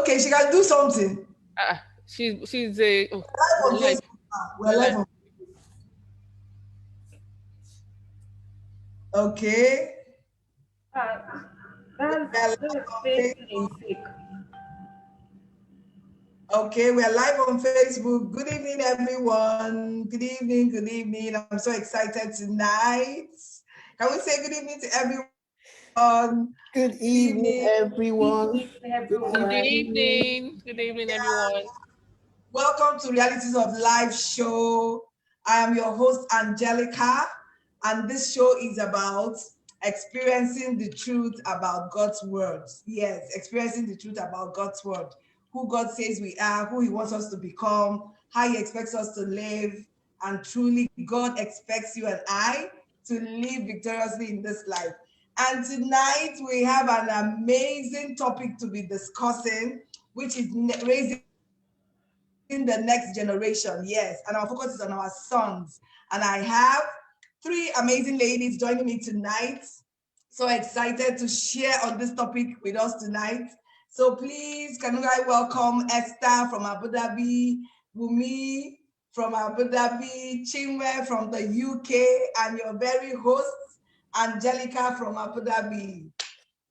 Okay, she can do something. She's a Live we're on live. Facebook now. We're We're live live. on. Okay. Uh, We are live that's on feeling Facebook. sick. Okay, we are live on Facebook. Good evening, everyone. Good evening. Good evening. I'm so excited tonight. Can we say good evening to everyone? Good Good evening, evening. everyone. Evening, Good everyone. evening. Good evening, everyone. Welcome to Realities of Life show. I am your host, Angelica, and this show is about experiencing the truth about God's words. Yes, experiencing the truth about God's word. Who God says we are, who He wants us to become, how He expects us to live, and truly, God expects you and I to live victoriously in this life. And tonight we have an amazing topic to be discussing, which is raising the next generation. Yes, and our focus is on our sons. And I have three amazing ladies joining me tonight. So excited to share on this topic with us tonight. So please, can I welcome Esther from Abu Dhabi, Wumi from Abu Dhabi, Chinwe from the UK, and your very host, Angelica from Abu Dhabi.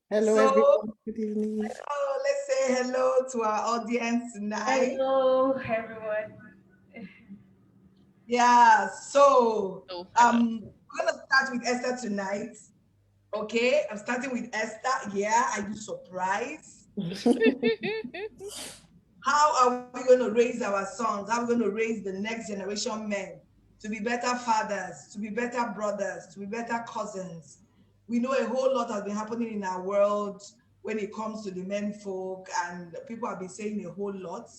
Hello, So, everyone. Good evening. let's say hello to our audience tonight. Hello, everyone. Yeah, so Oh, hello. we're gonna start with Esther tonight. Okay, I'm starting with Esther. Yeah, are you surprised? How are we going to raise our sons? How are we going to raise the next generation men to be better fathers, to be better brothers, to be better cousins? We know a whole lot has been happening in our world when it comes to the men folk, and people have been saying a whole lot.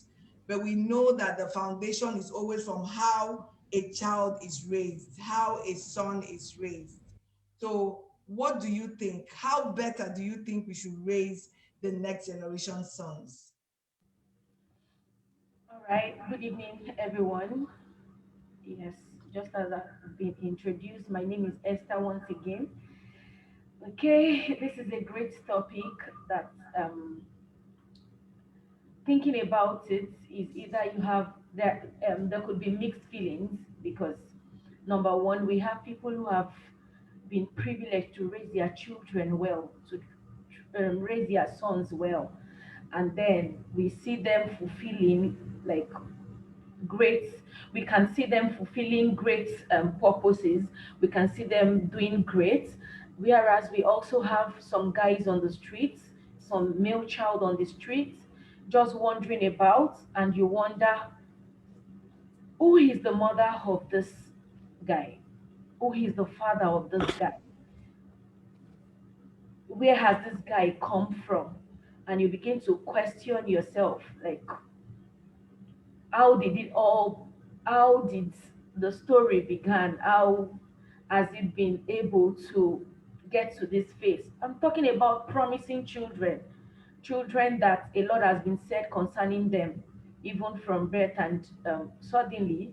But we know that the foundation is always from how a child is raised, how a son is raised. So, what do you think? How better do you think we should raise the next generation sons? All right. Good evening, everyone. Yes, just as I've been introduced, my name is Esther once again. Okay, this is a great topic that thinking about it is either you have there could be mixed feelings because number one, we have people who have been privileged to raise their children well, to raise their sons well, and then we see them fulfilling like great we can see them fulfilling great purposes, we can see them doing great, whereas we also have some guys on the streets, some male child on the streets just wandering about, and you wonder who is the mother of this guy, who is the father of this guy, where has this guy come from, and you begin to question yourself like how did it all how did the story began, how has it been able to get to this phase. I'm talking about promising children, children that a lot has been said concerning them even from birth, and suddenly,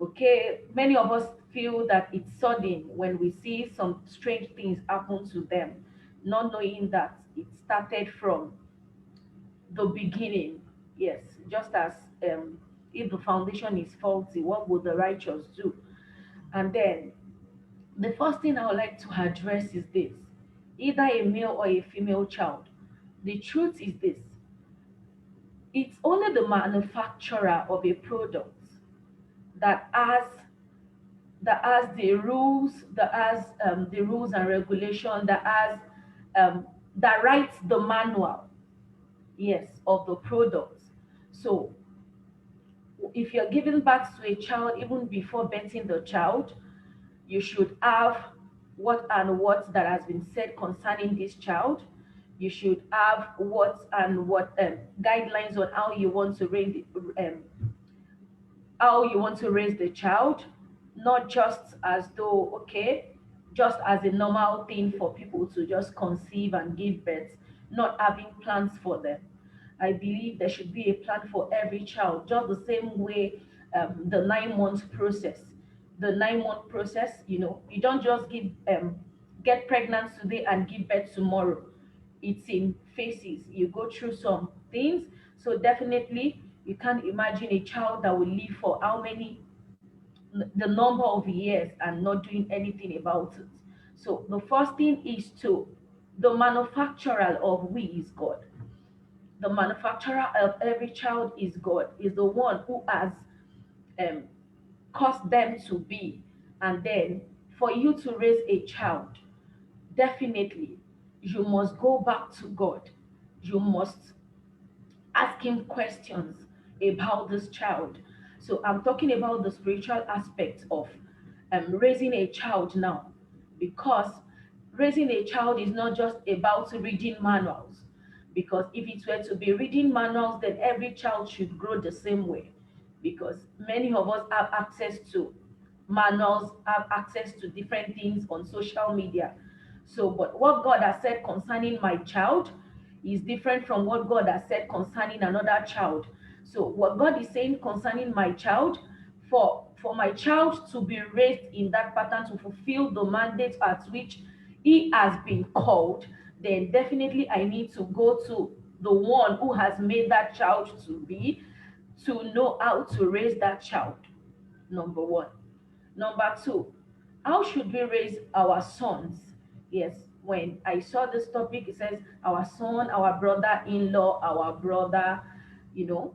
okay, many of us feel that it's sudden when we see some strange things happen to them, not knowing that it started from the beginning. Yes, just as if the foundation is faulty, what would the righteous do? And then the first thing I would like to address is this: either a male or a female child. The truth is this: it's only the manufacturer of a product that has the rules and regulation, that writes the manual, yes, of the product. So if you're giving birth to a child, even before birthing the child, you should have what and what that has been said concerning this child. You should have what and what guidelines on how you want to raise the child, not just as though, okay, just as a normal thing for people to just conceive and give birth, not having plans for them. I believe there should be a plan for every child, just the same way the 9 month process. The 9 month process, you don't just get pregnant today and give birth tomorrow. It's in phases. You go through some things, So definitely, you can't imagine a child that will live for how many, the number of years and not doing anything about it. So the first thing is to, the manufacturer of we is God. The manufacturer of every child is God, is the one who has um, caused them to be. And then for you to raise a child, definitely you must go back to God. You must ask him questions about this child. So I'm talking about the spiritual aspect of raising a child now, because raising a child is not just about reading manuals. Because if it were to be reading manuals, then every child should grow the same way. Because many of us have access to manuals, have access to different things on social media. So, but what God has said concerning my child is different from what God has said concerning another child. So, what God is saying concerning my child, for my child to be raised in that pattern to fulfill the mandate at which he has been called, then definitely I need to go to the one who has made that child to be, to know how to raise that child. Number one. Number two, how should we raise our sons? Yes, when I saw this topic, it says our son, our brother in law, our brother, you know,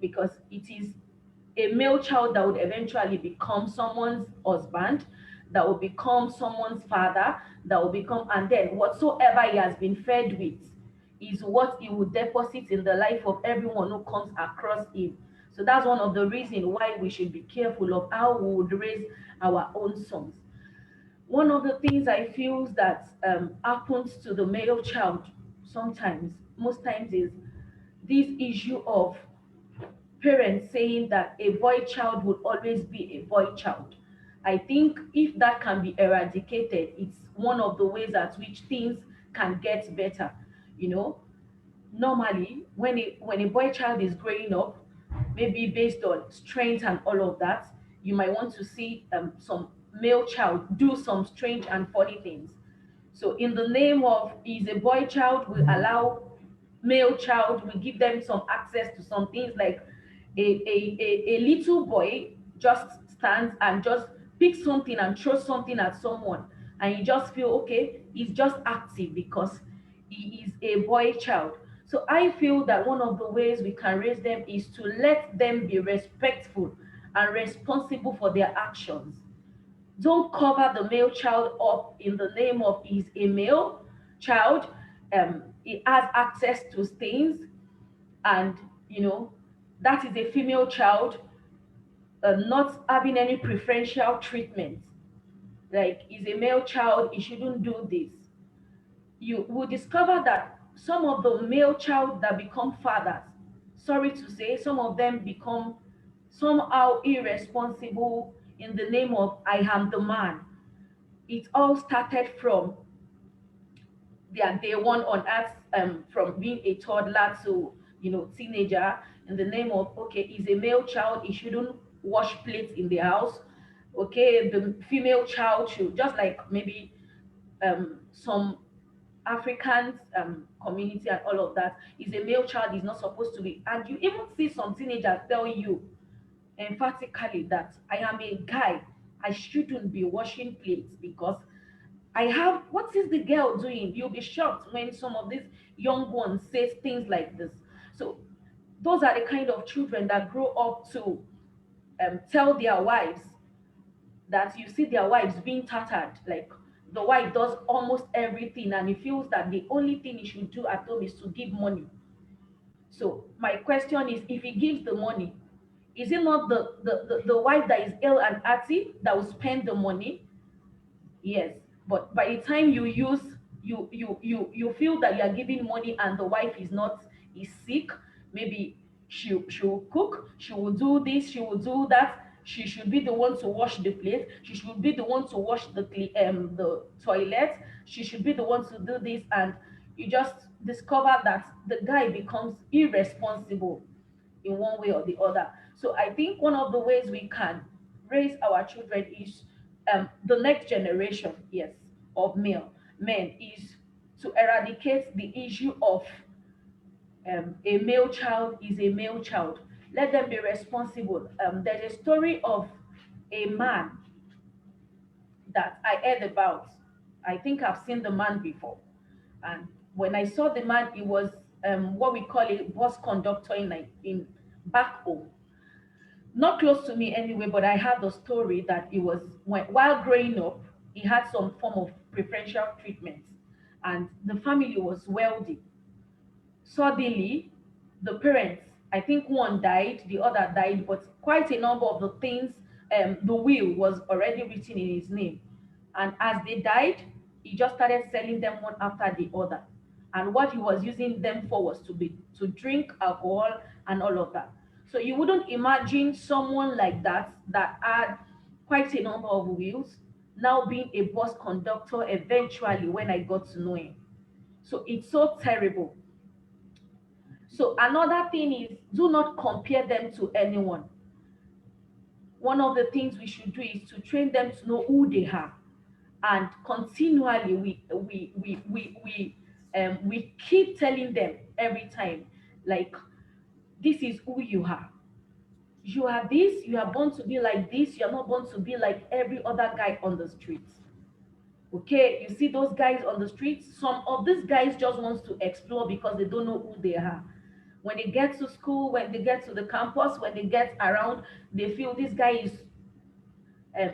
because it is a male child that would eventually become someone's husband, that will become someone's father, that will become, and then whatsoever he has been fed with is what he will deposit in the life of everyone who comes across him. So that's one of the reasons why we should be careful of how we would raise our own sons. One of the things I feel that happens to the male child sometimes, most times, is this issue of parents saying that a boy child would always be a boy child. I think if that can be eradicated, it's one of the ways at which things can get better. You know, normally when a boy child is growing up, maybe based on strength and all of that, you might want to see some male child do some strange and funny things. So in the name of is a boy child, we allow male child, we give them some access to some things, like a little boy just stands and just picks something and throws something at someone, and you just feel okay, he's just active because he is a boy child. So I feel that one of the ways we can raise them is to let them be respectful and responsible for their actions. Don't cover the male child up in the name of he's a male child, he has access to things, and you know, that is a female child, not having any preferential treatment. Like, he's a male child, he shouldn't do this. You will discover that some of the male child that become fathers, sorry to say, some of them become somehow irresponsible in the name of I am the man. It all started from their day one on earth, from being a toddler to, you know, teenager, in the name of, okay, he's a male child, he shouldn't wash plates in the house. Okay, the female child should, just like maybe some Africans community and all of that, is a male child is not supposed to be. And you even see some teenagers tell you emphatically that I am a guy, I shouldn't be washing plates because I have, what is the girl doing? You'll be shocked when some of these young ones say things like this. So those are the kind of children that grow up to tell their wives, that you see their wives being tattered, like the wife does almost everything and he feels that the only thing he should do at home is to give money. So my question is, if he gives the money, is it not the wife that is ill and arty that will spend the money? Yes, but by the time you use, you feel that you are giving money and the wife is not, is sick, maybe she will cook, she will do this, she will do that, she should be the one to wash the plate, she should be the one to wash the toilet, she should be the one to do this, and you just discover that the guy becomes irresponsible in one way or the other. So I think one of the ways we can raise our children is, the next generation, yes, of men is to eradicate the issue of a male child is a male child. Let them be responsible. There's a story of a man that I heard about. I think I've seen the man before. And when I saw the man, he was what we call a bus conductor in back home. Not close to me anyway, but I had the story that it was while growing up, he had some form of preferential treatment, and the family was wealthy. Suddenly, the parents, I think one died, the other died, but quite a number of the things, the will was already written in his name. And as they died, he just started selling them one after the other. And what he was using them for was to drink alcohol and all of that. So you wouldn't imagine someone like that had quite a number of wills now being a bus conductor eventually when I got to know him. So it's so terrible. So another thing is, do not compare them to anyone. One of the things we should do is to train them to know who they are, and continually we keep telling them every time, like, this is who you are. You are this. You are born to be like this. You are not born to be like every other guy on the streets. Okay, you see those guys on the streets. Some of these guys just wants to explore because they don't know who they are. When they get to school, when they get to the campus, when they get around, they feel this guy is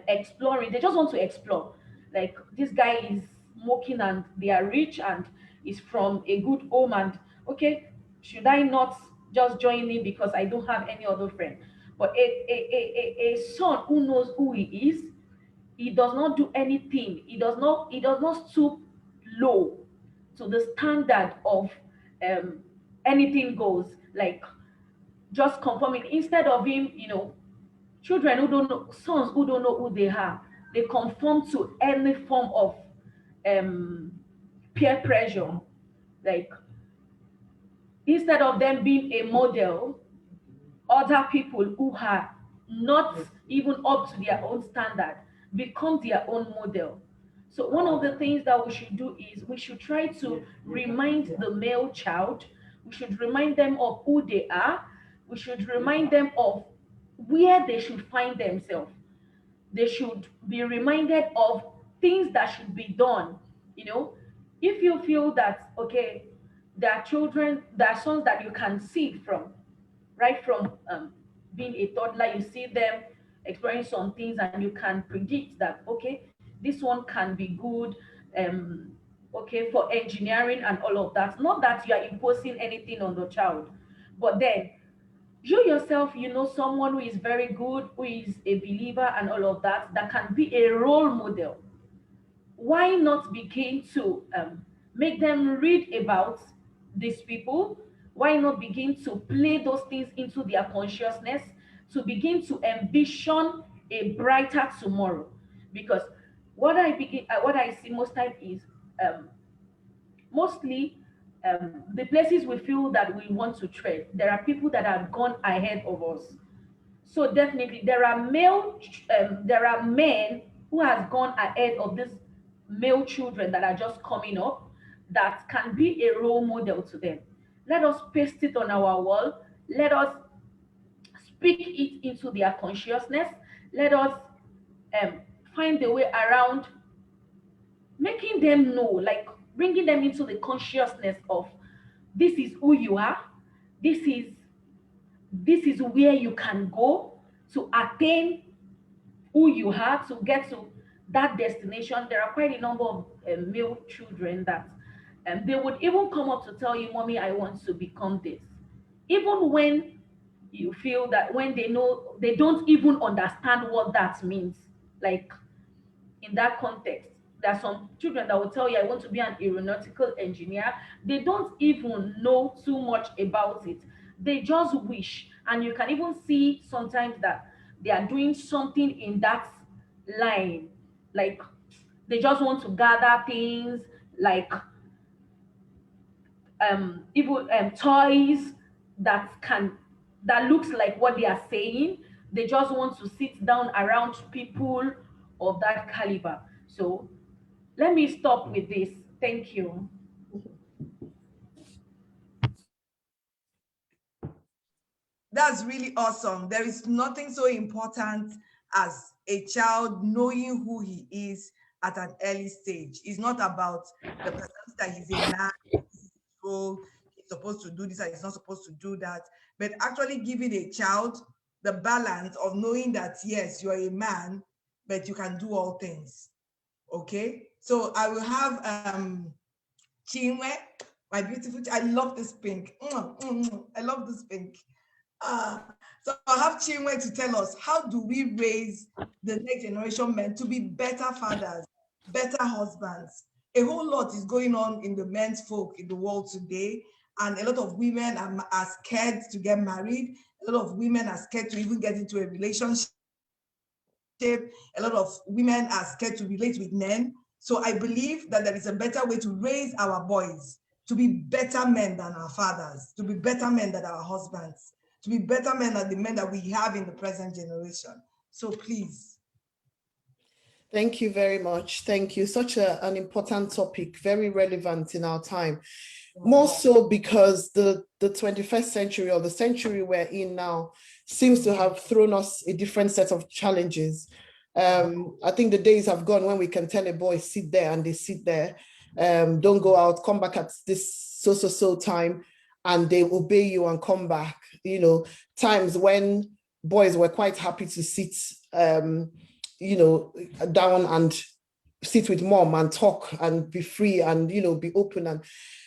exploring. They just want to explore. Like, this guy is smoking and they are rich and is from a good home. And okay, should I not just join in because I don't have any other friend? But a son who knows who he is, he does not do anything. He does not stoop low to the standard of um anything goes, like just conforming. Instead of him, children who don't know, sons who don't know who they are, they conform to any form of um peer pressure. Like, instead of them being a model, other people who are not even up to their own standard become their own model. So one of the things that we should do is we should try to remind the male child, we should remind them of who they are, we should remind them of where they should find themselves. They should be reminded of things that should be done. You know, if you feel that, okay, there are children, there are sons that you can see from right from being a toddler, you see them exploring some things and you can predict that, okay, this one can be good, um, okay, for engineering and all of that. Not that you are imposing anything on the child, but then you yourself, someone who is very good, who is a believer and all of that, that can be a role model. Why not begin to make them read about these people? Why not begin to play those things into their consciousness to begin to ambition a brighter tomorrow? Because what I see most time is mostly the places we feel that we want to tread. There are people that have gone ahead of us. So definitely there are men who has gone ahead of these male children that are just coming up, that can be a role model to them. Let us paste it on our wall. Let us speak it into their consciousness. Let us um, find a way around making them know, like bringing them into the consciousness of, this is who you are. This is where you can go to attain who you are, to get to that destination. There are quite a number of male children that they would even come up to tell you, mommy, I want to become this. Even when you feel that, when they know, they don't even understand what that means. Like, in that context, there are some children that will tell you, I want to be an aeronautical engineer. They don't even know too much about it. They just wish. And you can even see sometimes that they are doing something in that line. Like, they just want to gather things, like even toys that looks like what they are saying. They just want to sit down around people of that caliber. So let me stop with this. Thank you. That's really awesome. There is nothing so important as a child knowing who he is at an early stage. It's not about the perception that he's a man, this is his role, he's supposed to do this and he's not supposed to do that, but actually giving a child the balance of knowing that, yes, you're a man, but you can do all things. Okay? So I will have Chinwe, my beautiful, I love this pink. I love this pink. So I have Chinwe to tell us, how do we raise the next generation men to be better fathers, better husbands? A whole lot is going on in the men's folk in the world today, and a lot of women are scared to get married. A lot of women are scared to even get into a relationship. A lot of women are scared to relate with men. So I believe that there is a better way to raise our boys to be better men than our fathers, to be better men than our husbands, to be better men than the men that we have in the present generation. So please. Thank you very much. Thank you. Such an important topic, very relevant in our time. More so because the 21st century, or the century we're in now, seems to have thrown us a different set of challenges. I think the days have gone when we can tell a boy, sit there, and they sit there. Don't go out, come back at this so time, and they obey you and come back. You know, times when boys were quite happy to sit, you know, down and sit with mom and talk and be free and, you know, be open. And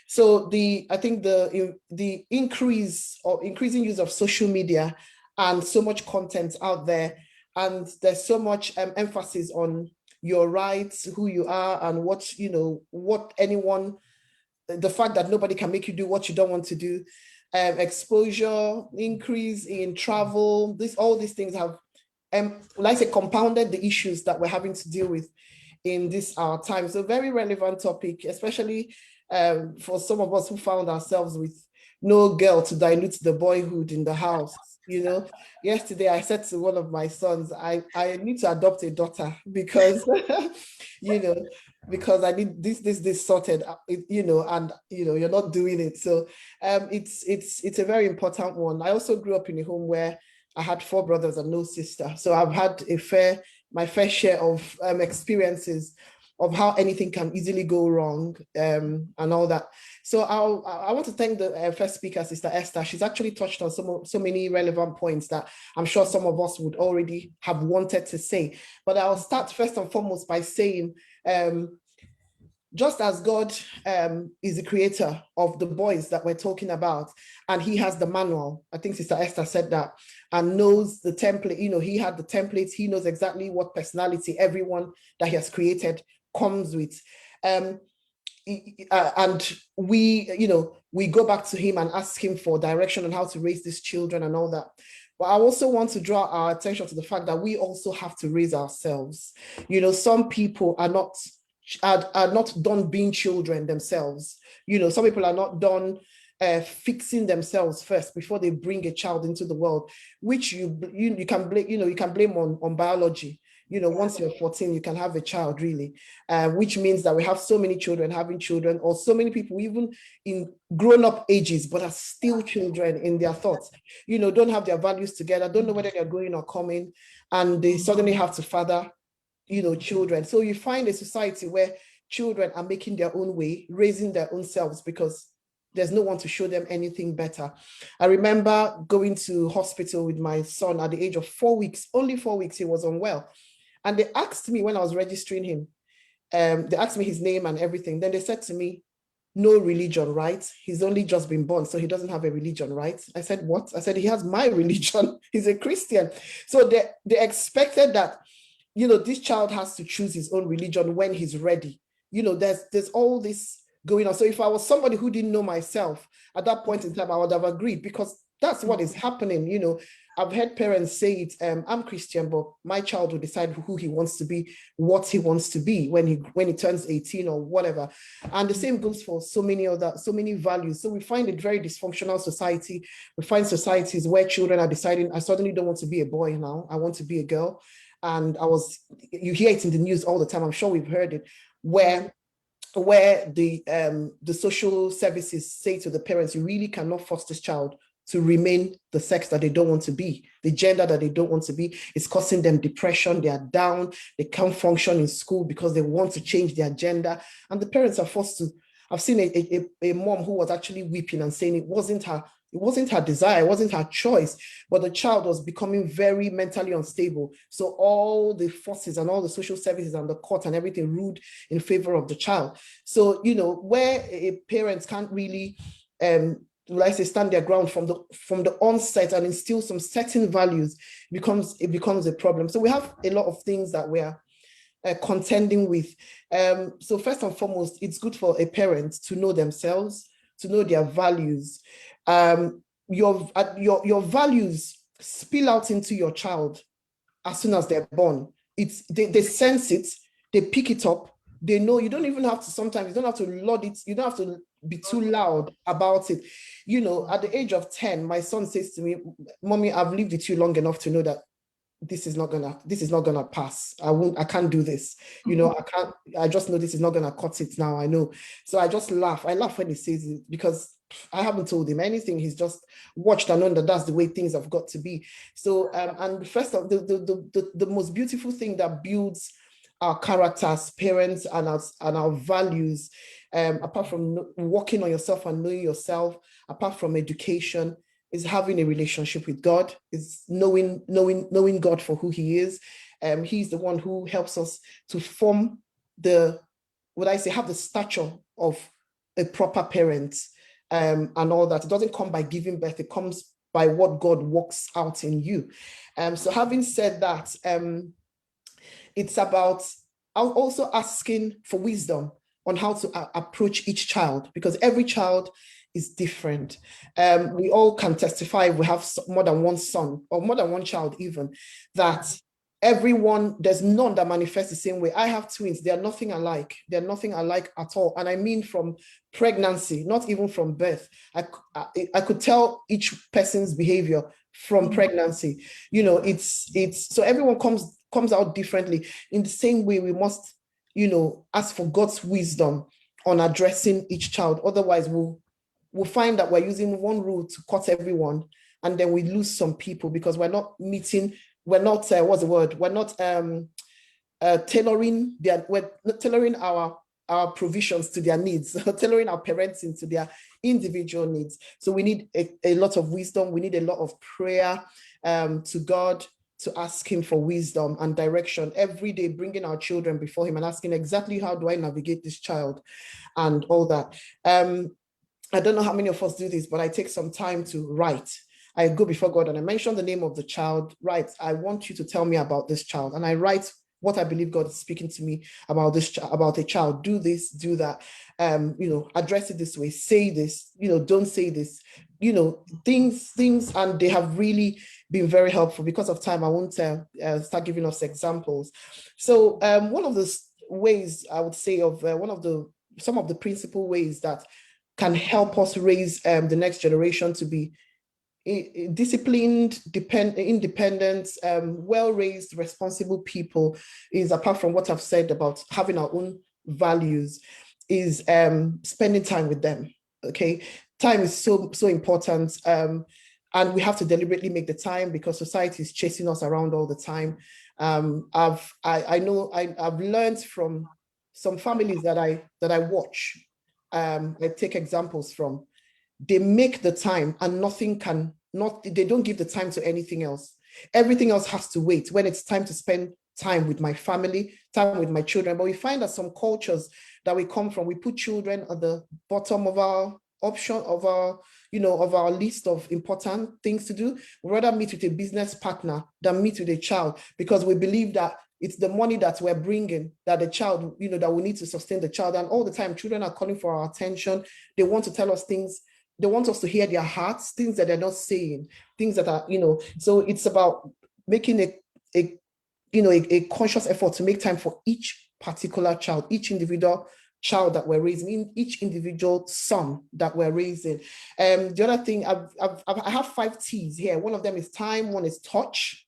so I think the increasing use of social media and so much content out there, and there's so much emphasis on your rights, who you are, and what, you know, the fact that nobody can make you do what you don't want to do, exposure, increase in travel, all these things have, like I say, compounded the issues that we're having to deal with in this time. So very relevant topic, especially for some of us who found ourselves with no girl to dilute the boyhood in the house. You know, yesterday I said to one of my sons, I need to adopt a daughter because, you know, because I need this sorted, you know, and, you know, you're not doing it. So it's a very important one. I also grew up in a home where I had 4 brothers and no sister. So I've had my fair share of experiences of how anything can easily go wrong, and all that. So I want to thank the first speaker, Sister Esther. She's actually touched on so many relevant points that I'm sure some of us would already have wanted to say. But I'll start first and foremost by saying, just as God is the creator of the boys that we're talking about, and he has the manual, I think Sister Esther said that, and knows the template, you know, he had the templates, he knows exactly what personality everyone that he has created comes with. And we, you know, we go back to him and ask him for direction on how to raise these children and all that. But I also want to draw our attention to the fact that we also have to raise ourselves. You know, some people are not done being children themselves. You know, some people are not done fixing themselves first before they bring a child into the world, which you can blame, you know, you can blame on biology. You know, once you're 14, you can have a child, really, which means that we have so many children having children, or so many people even in grown-up ages, but are still children in their thoughts, you know, don't have their values together, don't know whether they're going or coming, and they suddenly have to father, you know, children. So you find a society where children are making their own way, raising their own selves, because there's no one to show them anything better. I remember going to hospital with my son at the age of 4 weeks, only 4 weeks, he was unwell. And they asked me when I was registering him, they asked me his name and everything. Then they said to me, no religion, right? He's only just been born, so he doesn't have a religion, right? I said, what? I said, he has my religion. He's a Christian. So they expected that, you know, this child has to choose his own religion when he's ready. You know, there's all this going on. So if I was somebody who didn't know myself at that point in time, I would have agreed, because that's what is happening. You know, I've heard parents say it, I'm Christian, but my child will decide who he wants to be, what he wants to be when he turns 18 or whatever. And the same goes for so many values. So we find a very dysfunctional society. We find societies where children are deciding, I suddenly don't want to be a boy now, I want to be a girl. And you hear it in the news all the time, I'm sure we've heard it, where the social services say to the parents, you really cannot force this child to remain the sex that they don't want to be, the gender that they don't want to be. It's causing them depression. They are down. They can't function in school because they want to change their gender. And the parents are forced to. I've seen a mom who was actually weeping and saying it wasn't her desire, it wasn't her choice, but the child was becoming very mentally unstable. So all the forces and all the social services and the court and everything ruled in favor of the child. So, where a parent can't really, like I say, stand their ground from the onset and instill some certain values, it becomes a problem. So we have a lot of things that we're contending with. So first and foremost, it's good for a parent to know themselves, to know their values. Your values spill out into your child as soon as they're born. They sense it, they pick it up, they know. You don't even have to, sometimes you don't have to laud it, you don't have to be too loud about it. At the age of 10, my son says to me, "Mommy, I've lived with you long enough to know that this is not gonna pass. I can't do this. I just know this is not gonna cut it now. I know." So I just laugh. I laugh when he says it because I haven't told him anything. He's just watched and known that that's the way things have got to be. So, and first of the most beautiful thing that builds our character as parents and our values, apart from working on yourself and knowing yourself, apart from education, is having a relationship with God, is knowing God for who he is. He's the one who helps us to form have the stature of a proper parent, and all that. It doesn't come by giving birth, it comes by what God works out in you. So having said that, it's about also asking for wisdom on how to approach each child, because every child is different. We all can testify, we have more than one son or more than one child even, that there's none that manifests the same way. I have twins, they're nothing alike. They're nothing alike at all. And I mean from pregnancy, not even from birth. I could tell each person's behavior from pregnancy. It's so everyone comes out differently. In the same way, we must, ask for God's wisdom on addressing each child. Otherwise, we'll find that we're using one rule to cut everyone, and then we lose some people because we're not tailoring our provisions to their needs, tailoring our parenting to their individual needs. So we need a lot of wisdom. We need a lot of prayer to God, to ask him for wisdom and direction every day, bringing our children before him and asking exactly how do I navigate this child and all that. I don't know how many of us do this, but I take some time to write. I go before God and I mention the name of the child, right? I want you to tell me about this child. And I write what I believe God is speaking to me about about a child. Do this, do that, address it this way, say this, don't say this, things, and they have really been very helpful. Because of time, I won't start giving us examples. So one of the ways I would say some of the principal ways that can help us raise the next generation to be disciplined, independent, well-raised, responsible people is, apart from what I've said about having our own values, is spending time with them. Okay, time is so important, and we have to deliberately make the time because society is chasing us around all the time. I've learned from some families that I watch. I take examples from. They make the time and they don't give the time to anything else. Everything else has to wait when it's time to spend time with my family, time with my children. But we find that some cultures that we come from, we put children at the bottom of our of our list of important things to do. We'd rather meet with a business partner than meet with a child, because we believe that it's the money that we're bringing that the child, that we need to sustain the child. And all the time, children are calling for our attention. They want to tell us things. They want us to hear their hearts, things that they're not saying, things that are, so it's about making a conscious effort to make time for each particular child, each individual child that we're raising, each individual son that we're raising. The other thing, I have 5 T's here. One of them is time, one is touch,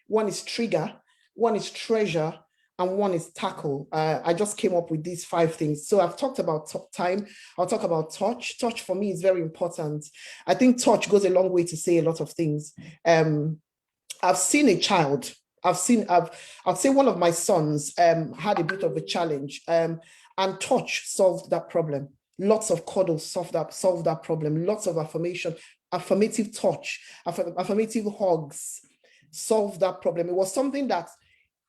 one is trigger, one is treasure, and one is tackle. I just came up with these 5 things. So I've talked about time. I'll talk about touch. Touch for me is very important. I think touch goes a long way to say a lot of things. I've seen a child. I'll say one of my sons had a bit of a challenge, and touch solved that problem. Lots of cuddles solved that problem. Lots of affirmative touch, affirmative hugs solved that problem. It was something that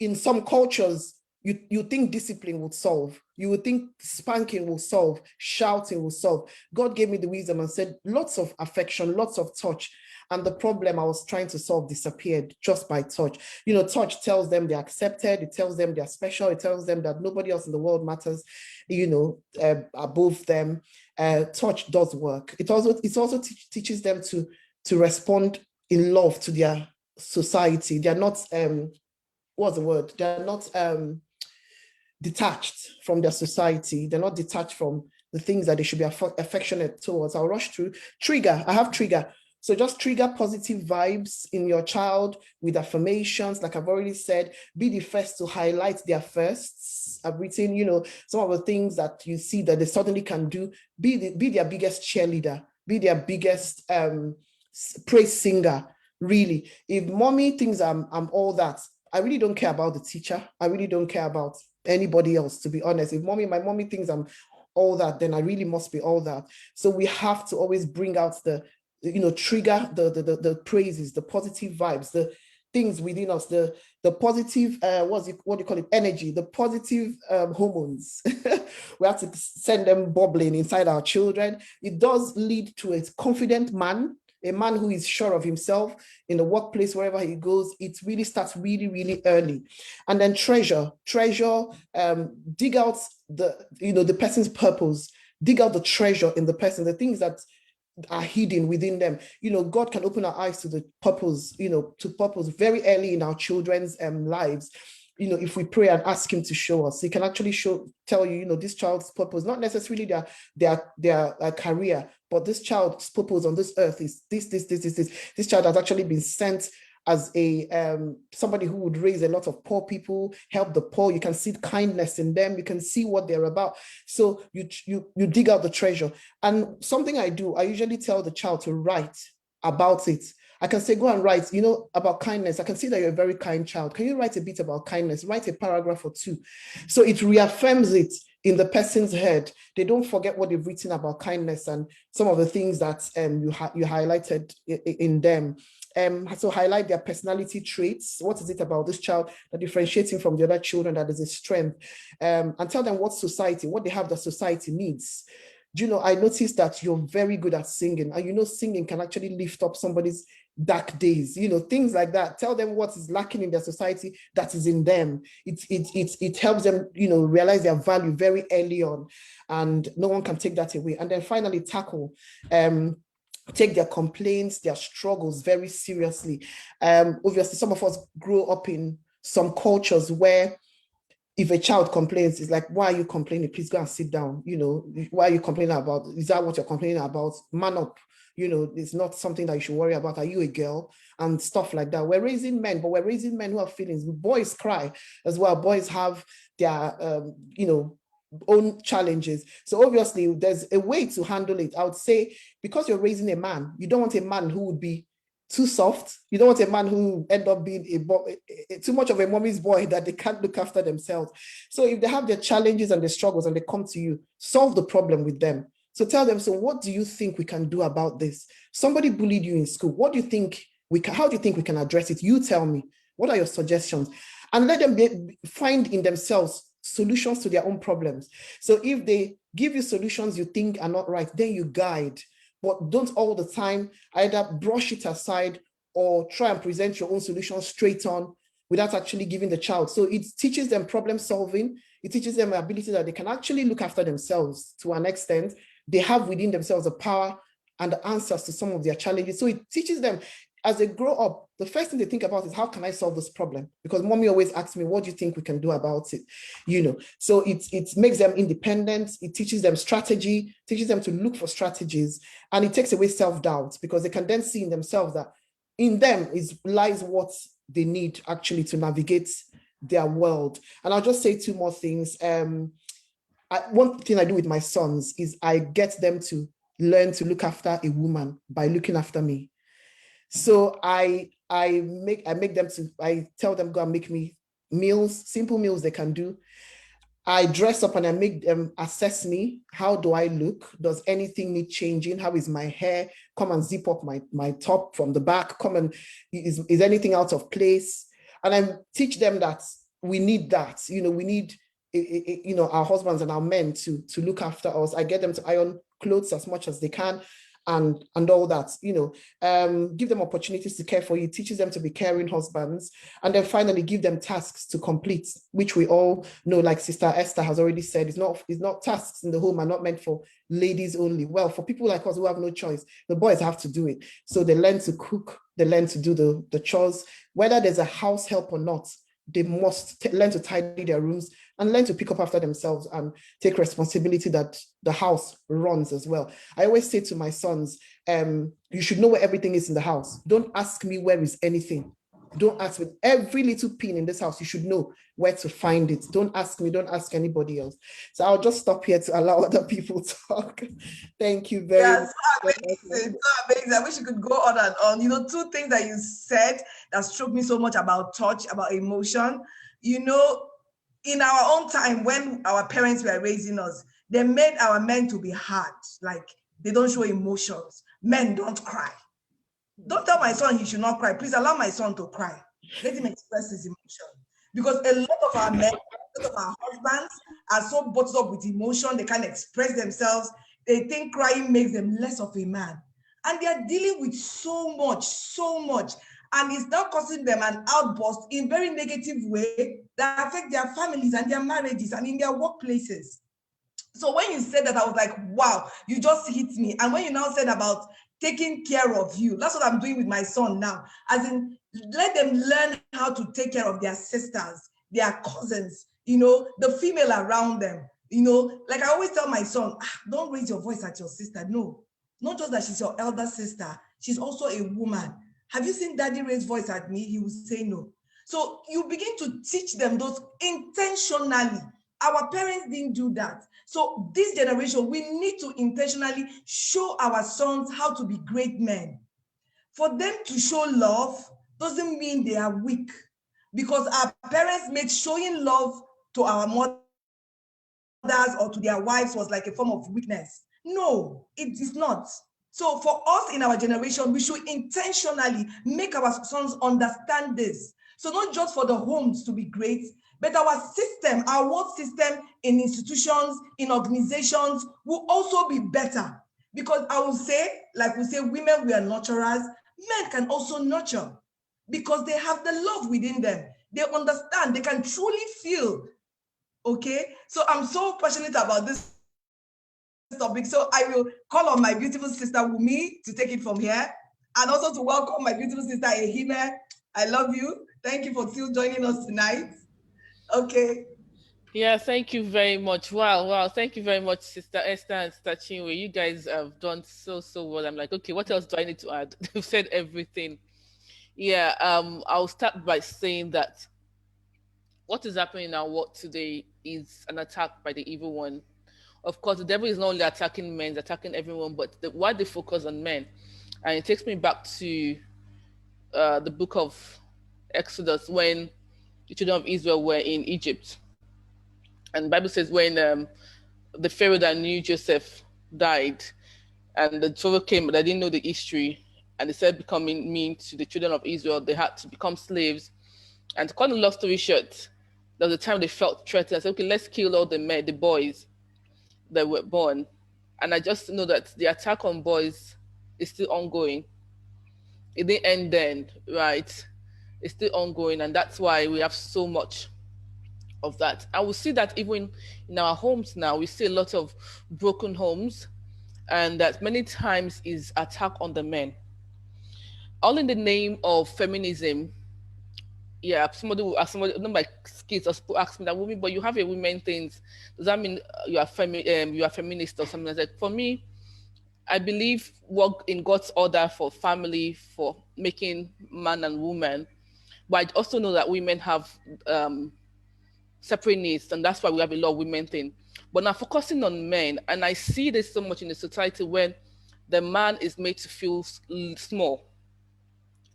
in some cultures, you think discipline would solve. You would think spanking will solve, shouting will solve. God gave me the wisdom and said, lots of affection, lots of touch. And the problem I was trying to solve disappeared just by touch. You know, touch tells them they're accepted. It tells them they're special. It tells them that nobody else in the world matters, you know, above them. Touch does work. It also teaches them to respond in love to their society. They're not, what's the word? They're not detached from their society. They're not detached from the things that they should be affectionate towards. I'll rush through. Trigger. I have trigger. So just trigger positive vibes in your child with affirmations. Like I've already said, be the first to highlight their firsts. I've written, you know, some of the things that you see that they suddenly can do. Be their biggest cheerleader. Be their biggest praise singer. Really, if mommy thinks I'm all that, I really don't care about the teacher. I really don't care about anybody else, to be honest. If my mommy thinks I'm all that, then I really must be all that. So we have to always bring out the, you know, trigger the praises, the positive vibes, the things within us, the positive, what do you call it, energy, the positive hormones. We have to send them bubbling inside our children. It does lead to a confident man, a man who is sure of himself in the workplace, wherever he goes. It really starts really, really early. And then treasure, dig out the person's purpose, dig out the treasure in the person, the things that are hidden within them. You know, God can open our eyes to the purpose, to purpose very early in our children's lives. You know, if we pray and ask him to show us, he can actually tell you, this child's purpose, not necessarily their career, but this child's purpose on this earth is this. This child has actually been sent as somebody who would raise a lot of poor people, help the poor. You can see kindness in them. You can see what they're about. So you dig out the treasure. And something I do, I usually tell the child to write about it. I can say, go and write, about kindness. I can see that you're a very kind child. Can you write a bit about kindness? Write a paragraph or 2. So it reaffirms it in the person's head. They don't forget what they've written about kindness and some of the things that you highlighted in them. So highlight their personality traits. What is it about this child that differentiates him from the other children that is a strength? And tell them what they have that society needs. I noticed that you're very good at singing, and singing can actually lift up somebody's dark days, things like that. Tell them what is lacking in their society that is in them. It helps them, realize their value very early on, and no one can take that away. And then finally, tackle. Take their complaints, their struggles very seriously. Obviously, some of us grow up in some cultures where if a child complains, it's like, why are you complaining? Please go and sit down. Why are you complaining about? Is that what you're complaining about? Man up. It's not something that you should worry about. Are you a girl? And stuff like that. We're raising men, but we're raising men who have feelings. Boys cry as well. Boys have their, own challenges. So obviously there's a way to handle it. I would say, because you're raising a man, you don't want a man who would be too soft. You don't want a man who end up being too much of a mommy's boy that they can't look after themselves. So if they have their challenges and their struggles and they come to you, solve the problem with them. So tell them, so what do you think we can do about this? Somebody bullied you in school. What do you think how do you think we can address it? You tell me, what are your suggestions? And let them find in themselves solutions to their own problems. So if they give you solutions you think are not right, then you guide. But don't all the time either brush it aside or try and present your own solution straight on without actually giving the child. So it teaches them problem solving. It teaches them the ability that they can actually look after themselves to an extent. They have within themselves the power and the answers to some of their challenges. So it teaches them, as they grow up, the first thing they think about is, how can I solve this problem? Because mommy always asks me, what do you think we can do about it? So it makes them independent. It teaches them strategy, teaches them to look for strategies, and it takes away self-doubt, because they can then see in themselves that in them lies what they need actually to navigate their world. And I'll just say two more things. One thing I do with my sons is I get them to learn to look after a woman by looking after me. So I tell them, go and make me meals, simple meals they can do. I dress up and I make them assess me. How do I look? Does anything need changing? How is my hair? Come and zip up my top from the back. Come and, is anything out of place? And I teach them that we need that. We need, our husbands and our men to look after us. I get them to iron clothes as much as they can, and all that, give them opportunities to care for you, teaches them to be caring husbands, and then finally give them tasks to complete, which we all know, like Sister Esther has already said, it's not tasks in the home are not meant for ladies only. Well, for people like us who have no choice, the boys have to do it. So they learn to cook, they learn to do the chores, whether there's a house help or not. They must learn to tidy their rooms and learn to pick up after themselves and take responsibility that the house runs as well. I always say to my sons, you should know where everything is in the house. Don't ask me where is anything. Don't ask me. Every little pin in this house, you should know where to find it. Don't ask me, don't ask anybody else. So I'll just stop here to allow other people to talk. Thank you very much. So amazing. I wish you could go on and on. Two things that you said that struck me so much about touch, about emotion. In our own time, when our parents were raising us, they made our men to be hard. Like, they don't show emotions. Men don't cry. Don't tell my son he should not cry. Please allow my son to cry. Let him express his emotion. Because a lot of our men, a lot of our husbands are so bottled up with emotion, they can't express themselves. They think crying makes them less of a man. And they are dealing with so much. And it's now causing them an outburst in very negative way that affect their families and their marriages and in their workplaces. So when you said that, I was like, wow, you just hit me. And when you now said about taking care of you, that's what I'm doing with my son now. As in, let them learn how to take care of their sisters, their cousins, the female around them. Like I always tell my son, don't raise your voice at your sister. No, not just that she's your elder sister, she's also a woman. Have you seen daddy raise voice at me? He will say no. So you begin to teach them those intentionally. Our parents didn't do that. So this generation, we need to intentionally show our sons how to be great men. For them to show love doesn't mean they are weak, because our parents made showing love to our mothers or to their wives was like a form of weakness. No, it is not. So for us in our generation, we should intentionally make our sons understand this. So not just for the homes to be great, but our system, our world system in institutions, in organizations will also be better. Because I will say, like we say, women, we are nurturers. Men can also nurture because they have the love within them. They understand, they can truly feel. Okay, so I'm so passionate about this topic. So I will call on my beautiful sister Wumi to take it from here, and also to welcome my beautiful sister Ehime. I love you. Thank you for still joining us tonight. Okay. Yeah, thank you very much. Wow. Thank you very much, Sister Esther and Sister Chinwe. You guys have done so well. I'm like, okay, what else do I need to add? You've said everything. Yeah, I'll start by saying that what is happening in our world today is an attack by the evil one. Of course, the devil is not only attacking men, he's attacking everyone, but why they focus on men. And it takes me back to the book of Exodus when the children of Israel were in Egypt. And the Bible says when the Pharaoh that knew Joseph died, and the Pharaoh came, but they didn't know the history, and they started becoming mean to the children of Israel. They had to become slaves. And to cut the long story short, there was a time they felt threatened. I said, okay, let's kill all the men, the boys that were born. And I just know that the attack on boys is still ongoing. It didn't end then, right? It's still ongoing, and that's why we have so much of that. I will see that even in our homes now, we see a lot of broken homes, and that many times is attack on the men. All in the name of feminism. Yeah, somebody one of my kids asked me that, woman, but you have a women things. Does that mean you are feminist or something like that? For me, I believe work in God's order for family, for making man and woman. But I also know that women have separate needs, and that's why we have a lot of women thing. But now focusing on men, and I see this so much in the society when the man is made to feel small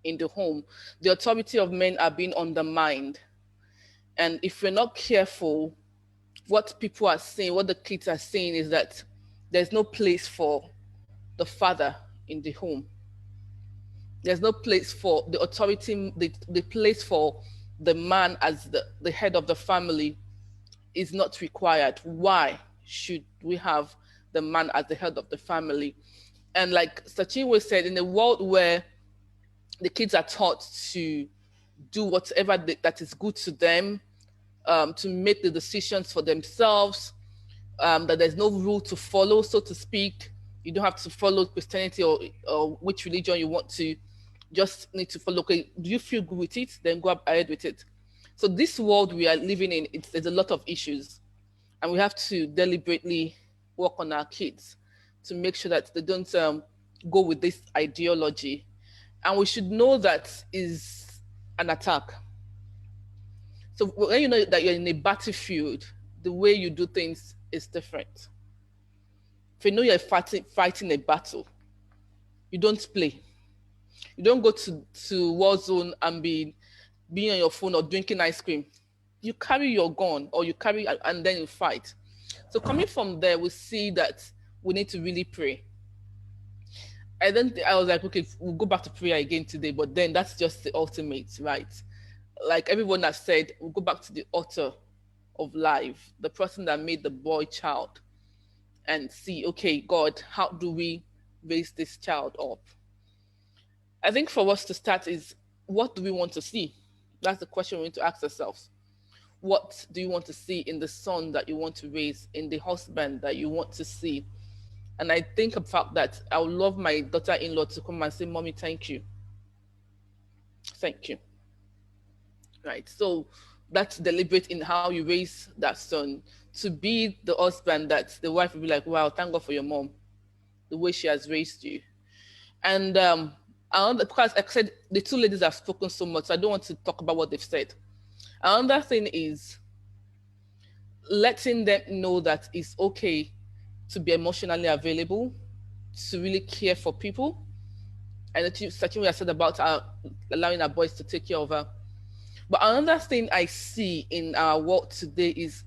in the home. The authority of men are being undermined. And if we're not careful, what people are saying, what the kids are saying is that there's no place for the father in the home. There's no place for the authority, the place for the man as the head of the family is not required. Why should we have the man as the head of the family? And like Sachinwe said, in a world where the kids are taught to do whatever that is good to them, to make the decisions for themselves, that there's no rule to follow, so to speak. You don't have to follow Christianity or which religion you want to. Just need to follow. Okay, do you feel good with it? Then go ahead with it. So this world we are living in, there's a lot of issues, and we have to deliberately work on our kids to make sure that they don't go with this ideology. And we should know that is an attack. So when you know that you're in a battlefield, the way you do things is different. If you know you're fighting a battle, you don't play. You don't go to war zone and being on your phone or drinking ice cream. You carry your gun or you carry and then you fight. So coming from there, we see that we need to really pray. I was like, okay, we'll go back to prayer again today, but then that's just the ultimate, right? Like everyone has said, we'll go back to the author of life, the person that made the boy child, and see, okay, God, how do we raise this child up? I think for us to start is, what do we want to see? That's the question we need to ask ourselves. What do you want to see in the son that you want to raise, in the husband that you want to see? And I think about that. I would love my daughter-in-law to come and say, Mommy, thank you. Thank you. Right. So that's deliberate in how you raise that son, to be the husband that the wife will be like, wow, thank God for your mom, the way she has raised you. And because I said the two ladies have spoken so much, so I don't want to talk about what they've said. Another thing is letting them know that it's okay to be emotionally available, to really care for people. And such what I said about allowing our boys to take care of her. But another thing I see in our world today is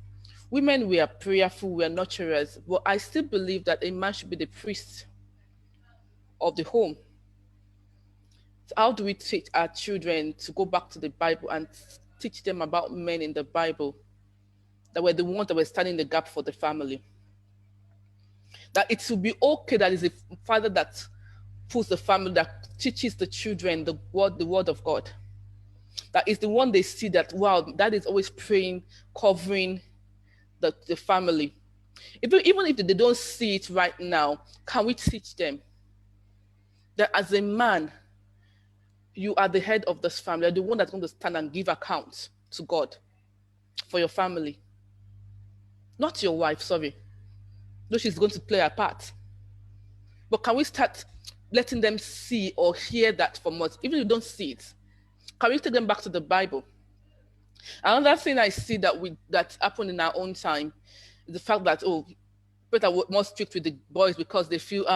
women, we are prayerful, we are nurturers, but I still believe that a man should be the priest of the home. So how do we teach our children to go back to the Bible and teach them about men in the Bible that were the ones that were standing in the gap for the family? That it will be okay that is a father that puts the family, that teaches the children the word of God. That is the one they see that, wow, that is always praying, covering the family. Even if they don't see it right now, can we teach them that as a man, you are the head of this family, you're the one that's going to stand and give account to God for your family. Not your wife, sorry. Though she's going to play a part. But can we start letting them see or hear that from us, even if you don't see it? Can we take them back to the Bible? Another thing I see that happened in our own time is the fact that, people are more strict with the boys because they feel,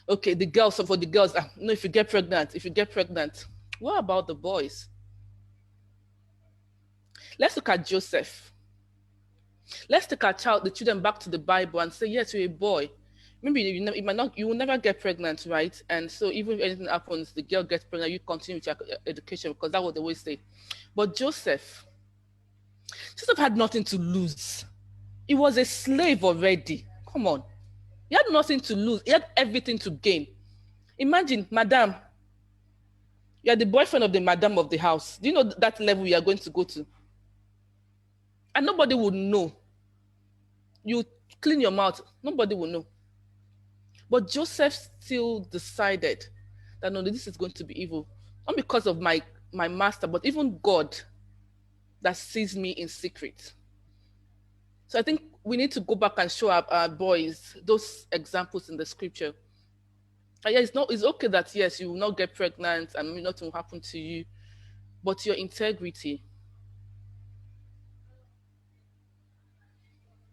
okay, the girls, so for the girls, no, if you get pregnant, what about the boys? Let's look at Joseph. Let's take the children back to the Bible and say, yes, you're a boy. Maybe you will never get pregnant, right? And so even if anything happens, the girl gets pregnant, you continue with your education, because that's what they always say. But Joseph had nothing to lose. He was a slave already. Come on. He had nothing to lose. He had everything to gain. Imagine, madam, you are the boyfriend of the madam of the house. Do you know that level you are going to go to? And nobody would know. You clean your mouth, nobody will know. But Joseph still decided that no, this is going to be evil. Not because of my master, but even God that sees me in secret. So I think we need to go back and show our boys those examples in the scripture. And yeah, it's okay that, yes, you will not get pregnant and nothing will happen to you. but your integrity.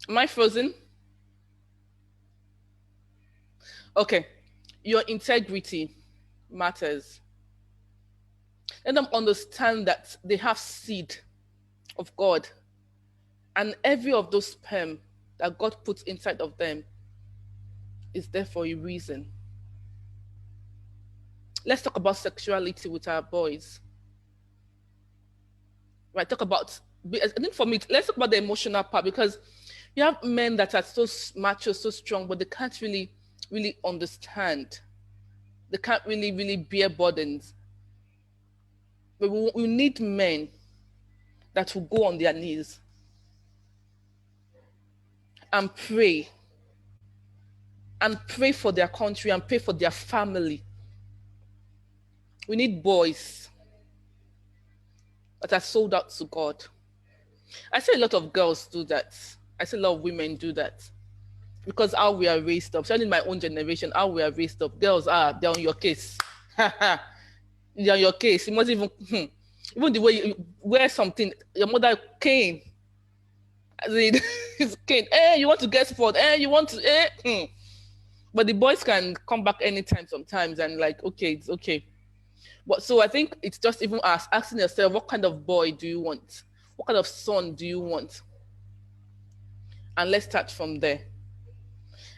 Am I frozen? Okay. Your integrity matters. Let them understand that they have seed of God, and every of those sperm that God puts inside of them is there for a reason. Let's talk about sexuality with our boys. Right? Talk about, I think for me, let's talk about the emotional part, because you have men that are so macho, so strong, but they can't really understand. They can't really bear burdens. But we need men that will go on their knees and pray for their country and pray for their family. We need boys that are sold out to God. I see a lot of girls do that. I see a lot of women do that. Because how we are raised up, especially in my own generation, how we are raised up, girls they're on your case. They're on your case. You must even the way you wear something, your mother Cain. It's Cain. You want to get sport, you want to But the boys can come back anytime sometimes and like, okay, it's okay. But so I think it's just even asking yourself, what kind of boy do you want? What kind of son do you want? And let's start from there.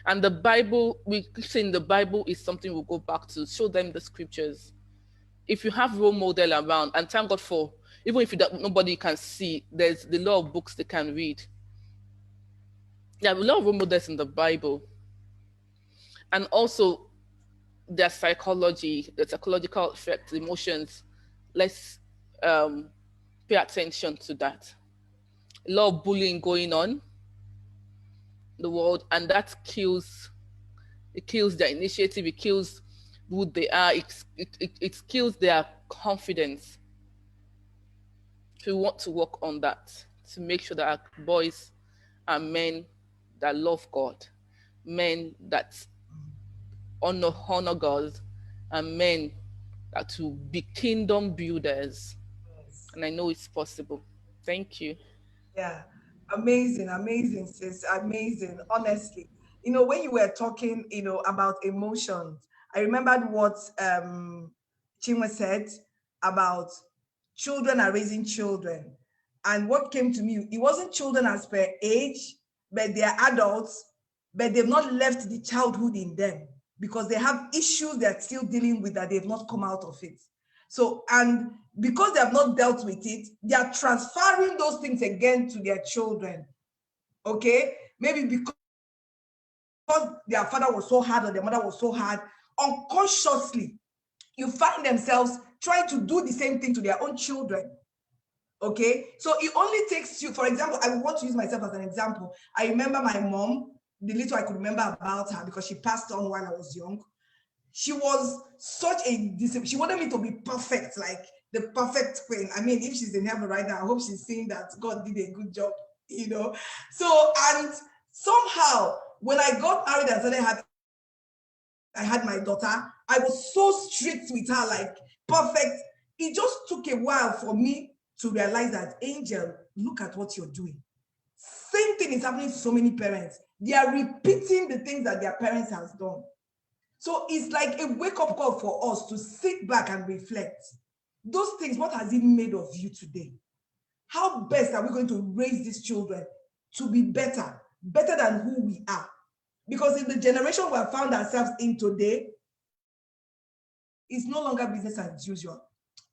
And the Bible, we keep saying the Bible is something we'll go back to. Show them the scriptures. If you have role model around, and thank God for, even if nobody can see, there's the lot of books they can read. There are a lot of role models in the Bible. And also their psychology, the psychological effects, emotions. Let's pay attention to that. A lot of bullying going on in the world, and that kills their initiative, it kills who they are, it kills their confidence. So we want to work on that to make sure that our boys are men that love God, men that honor God, and men that will be kingdom builders. Yes. And I know it's possible. Thank you. Yeah, amazing, sis, amazing. Honestly, when you were talking, about emotions, I remembered what Chinwe said about children are raising children, and what came to me, it wasn't children as per age, but they are adults, but they've not left the childhood in them because they have issues they're still dealing with that they've not come out of it. So, and because they have not dealt with it, they are transferring those things again to their children. Okay? Maybe because their father was so hard or their mother was so hard, unconsciously, you find themselves trying to do the same thing to their own children. Okay? So it only takes you, for example, I want to use myself as an example. I remember my mom, the little I could remember about her, because she passed on while I was young. She was such a she wanted me to be perfect, like the perfect queen. I mean, if she's in heaven right now, I hope she's seeing that God did a good job, So, and somehow when I got married and suddenly I had my daughter, I was so strict with her, like perfect. It just took a while for me to realize that, Angel, look at what you're doing. Same thing is happening to so many parents. They are repeating the things that their parents have done. So it's like a wake-up call for us to sit back and reflect. Those things, what has it made of you today? How best are we going to raise these children to be better than who we are? Because in the generation we have found ourselves in today, it's no longer business as usual.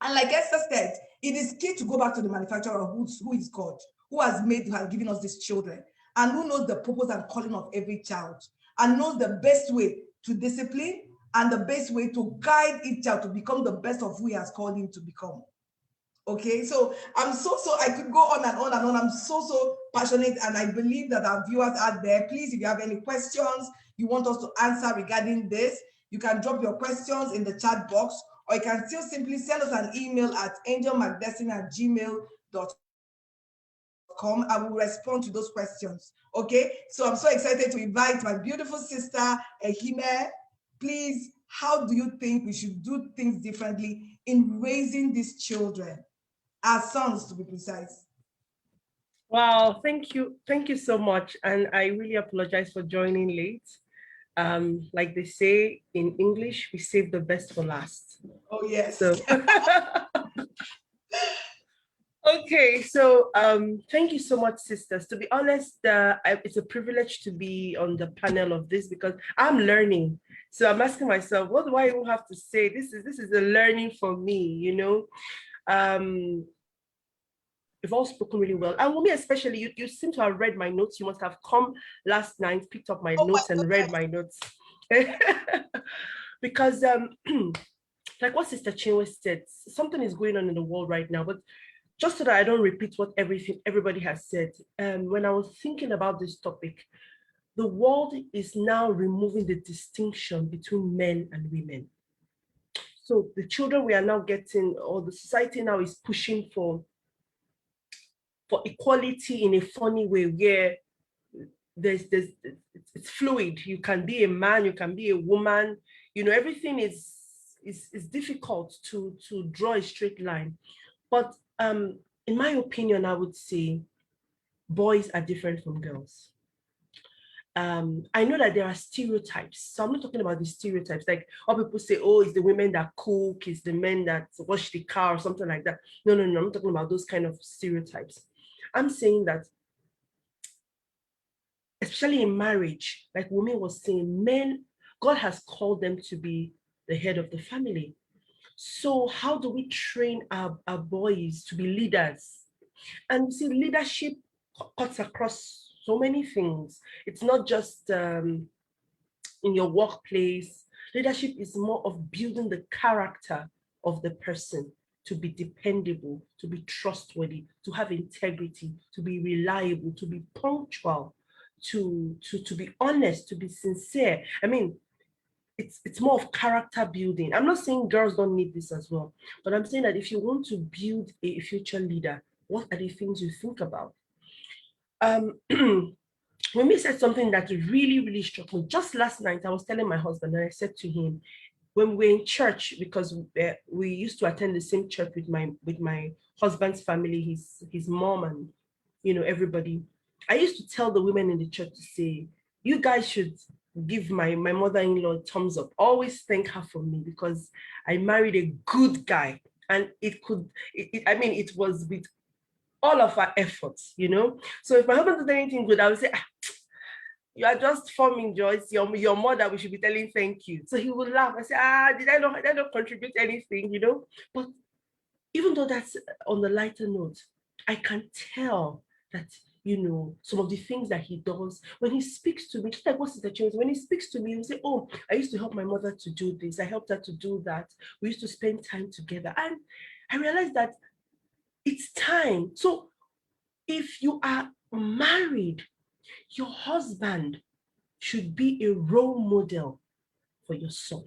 And like Esther said, it is key to go back to the manufacturer who is God, who has given us these children, and who knows the purpose and calling of every child, and knows the best way to discipline and the best way to guide each child to become the best of who he has called him to become. Okay, so I'm so I could go on and on and on. I'm so passionate, and I believe that our viewers out there, please, if you have any questions you want us to answer regarding this, you can drop your questions in the chat box, or you can still simply send us an email at angelmcdestiny@gmail.com. I will respond to those questions. Okay, so I'm so excited to invite my beautiful sister, Ehime. Please, how do you think we should do things differently in raising these children? Our sons, to be precise. Wow, thank you. Thank you so much. And I really apologize for joining late. Like they say in English, we save the best for last. Oh, yes. So okay, so thank you so much, sisters. To be honest, it's a privilege to be on the panel of this because I'm learning. So I'm asking myself, what do I even have to say? This is a learning for me, you know. You've all spoken really well. And Wumi, especially, you seem to have read my notes. You must have come last night, picked up my notes and read my notes. Because like what Sister Chinwe said, something is going on in the world right now, but just so that I don't repeat what everybody has said, when I was thinking about this topic, the world is now removing the distinction between men and women. So the children we are now getting, or the society now is pushing for equality in a funny way, where it's fluid. You can be a man, you can be a woman. You know, everything is difficult to draw a straight line. But in my opinion, I would say boys are different from girls. I know that there are stereotypes. So I'm not talking about the stereotypes. Like all people say, oh, it's the women that cook, it's the men that wash the car or something like that. No. I'm not talking about those kind of stereotypes. I'm saying that, especially in marriage, like Wumi was saying, men, God has called them to be the head of the family. So how do we train our boys to be leaders? And you see, leadership cuts across so many things. It's not just in your workplace. Leadership is more of building the character of the person to be dependable, to be trustworthy, to have integrity, to be reliable, to be punctual, to be honest, to be sincere. I mean, it's more of character building. I'm not saying girls don't need this as well, but I'm saying that if you want to build a future leader, what are the things you think about? When said something that really, really struck me. Just last night, I was telling my husband, and I said to him, when we were in church, because we used to attend the same church with my husband's family, his mom, and everybody. I used to tell the women in the church to say, you guys should give my mother-in-law a thumbs up. Always thank her for me because I married a good guy, and it was with all of our efforts, So if my husband did anything good, I would say, you are just forming, Joyce. Your mother, we should be telling thank you. So he would laugh. I say, did I not contribute anything, But even though that's on the lighter note, I can tell that, some of the things that he does, when he speaks to me, just like what Sister Chinwe, when he speaks to me, he will say, oh, I used to help my mother to do this. I helped her to do that. We used to spend time together. And I realized that it's time. So if you are married, your husband should be a role model for your son.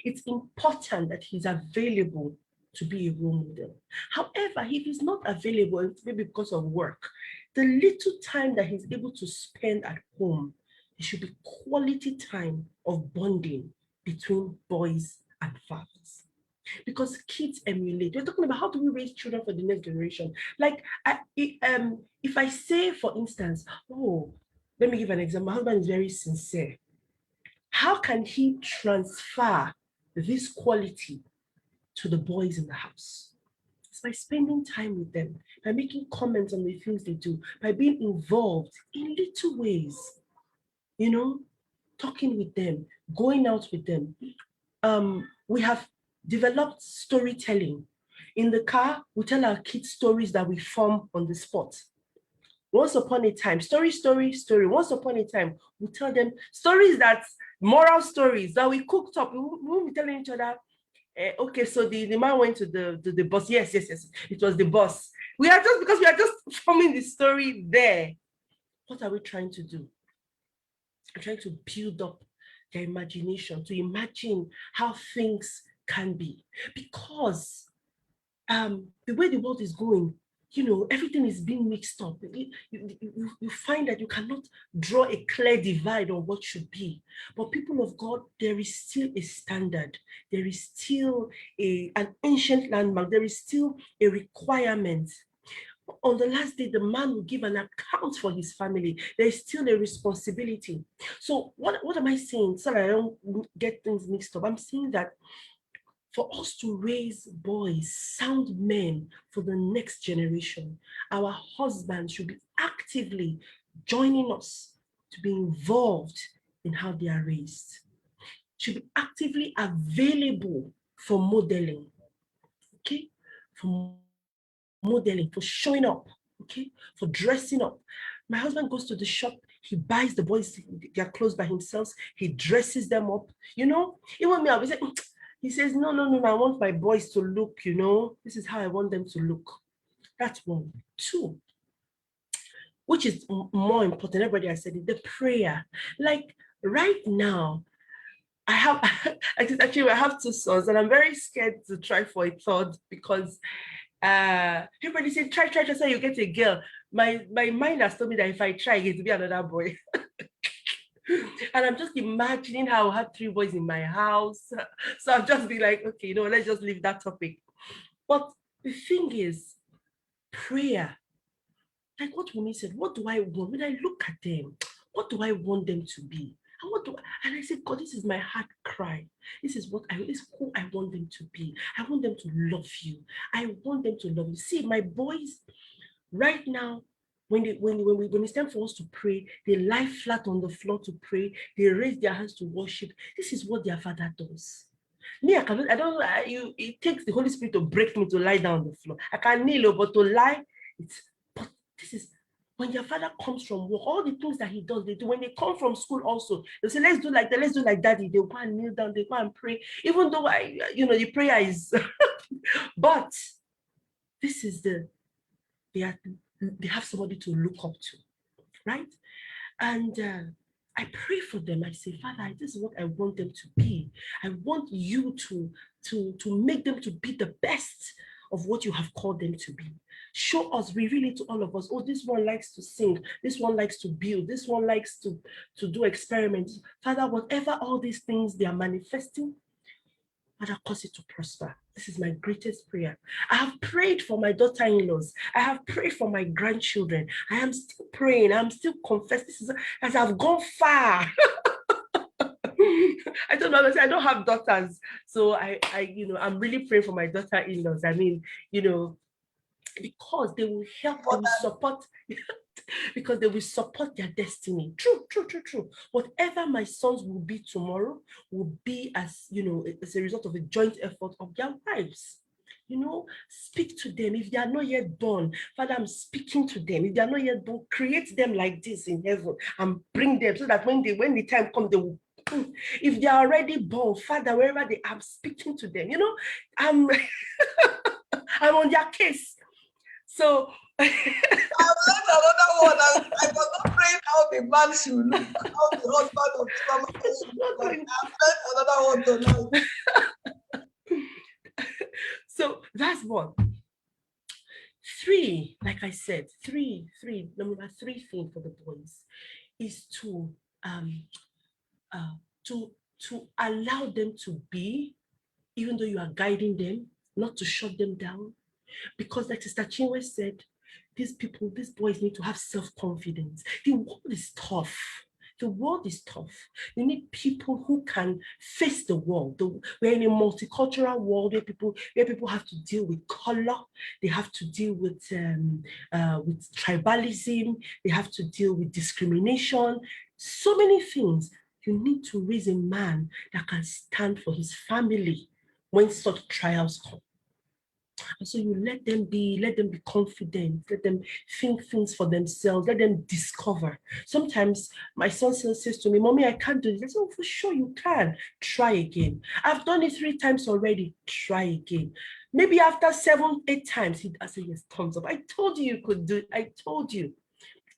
It's important that he's available to be a role model. However, if he's not available, maybe because of work, the little time that he's able to spend at home, it should be quality time of bonding between boys and fathers. Because kids emulate. We're talking about how do we raise children for the next generation. Like, if I say, for instance, oh, let me give an example. My husband is very sincere. How can he transfer this quality to the boys in the house? It's by spending time with them, by making comments on the things they do, by being involved in little ways, talking with them, going out with them. We have developed storytelling. In the car, we tell our kids stories that we form on the spot. Once upon a time, story. Once upon a time, we tell them stories moral stories that we cooked up. We won't be telling each other, okay, so the man went to the bus. Yes, it was the bus. Because we are just forming the story there. What are we trying to do? We're trying to build up their imagination, to imagine how things can be. Because the way the world is going, everything is being mixed up. You find that you cannot draw a clear divide on what should be. But people of God, there is still a standard. There is still an ancient landmark. There is still a requirement. On the last day, the man will give an account for his family. There is still a responsibility. So what am I saying? Sorry, I don't get things mixed up. I'm saying that for us to raise boys, sound men for the next generation, our husbands should be actively joining us to be involved in how they are raised, should be actively available for modeling, okay? For modeling, for showing up, okay? For dressing up. My husband goes to the shop, he buys the boys their clothes by himself, he dresses them up, Even me, I was like, he says, no, I want my boys to look, this is how I want them to look. That's one. Two, which is more important, everybody has said it, the prayer. Like right now, I have two sons and I'm very scared to try for a third because everybody said, try, so you get a girl. My mind has told me that if I try, it will be another boy. And I'm just imagining how I'll have 3 boys in my house. So I'll just be like, okay, let's just leave that topic. But the thing is, prayer, like what Wunmi said, what do I want? When I look at them, what do I want them to be? And I said, God, this is my heart cry. This is who I want them to be. I want them to love you. I want them to love you. See, my boys, right now, when it's time for us to pray, they lie flat on the floor to pray. They raise their hands to worship. This is what their father does. Me, it takes the Holy Spirit to break me to lie down on the floor. I can kneel, but to lie, but this is when your father comes from work, all the things that he does, they do. When they come from school also, they say, let's do like that, let's do like daddy. They go and kneel down, they go and pray. Even though the prayer is, but this is they have somebody to look up to, right? And I pray for them. I say, Father, this is what I want them to be. I want you to make them to be the best of what you have called them to be. Show us, reveal it to all of us. Oh, this one likes to sing. This one likes to build. This one likes to do experiments. Father, whatever all these things they are manifesting, Father, cause it to prosper. This is my greatest prayer. I have prayed for my daughter-in-laws. I have prayed for my grandchildren. I am still praying. I'm still confessing. This is as I've gone far. I told my husband, I don't have daughters. So I'm really praying for my daughter-in-laws. I mean, because they will help, they will support, because they will support their destiny. True. Whatever my sons will be tomorrow will be as a result of a joint effort of their wives. Speak to them. If they are not yet born, Father, I'm speaking to them. If they are not yet born, create them like this in heaven and bring them so that when the time comes, they will. If they are already born, Father, wherever they are, I'm speaking to them. I'm I'm on their case. So I've learned another one. I was not praying how the man should look, how the husband of Chimamanda should look. But I've learned another one tonight. So that's one. 3, like I said, number 3 thing for the boys is to allow them to be, even though you are guiding them, not to shut them down. Because like Sister Chinwe said, these boys need to have self-confidence. The world is tough. You need people who can face the world. We're in a multicultural world where people have to deal with color. They have to deal with tribalism. They have to deal with discrimination. So many things. You need to raise a man that can stand for his family when such trials come. And so you let them be confident, let them think things for themselves, let them discover. Sometimes my son says to me, Mommy, I can't do this. I say, oh, for sure you can. Try again. I've done it 3 times already. Try again. Maybe after 7, 8 times, I say, yes, thumbs up. I told you could do it. I told you.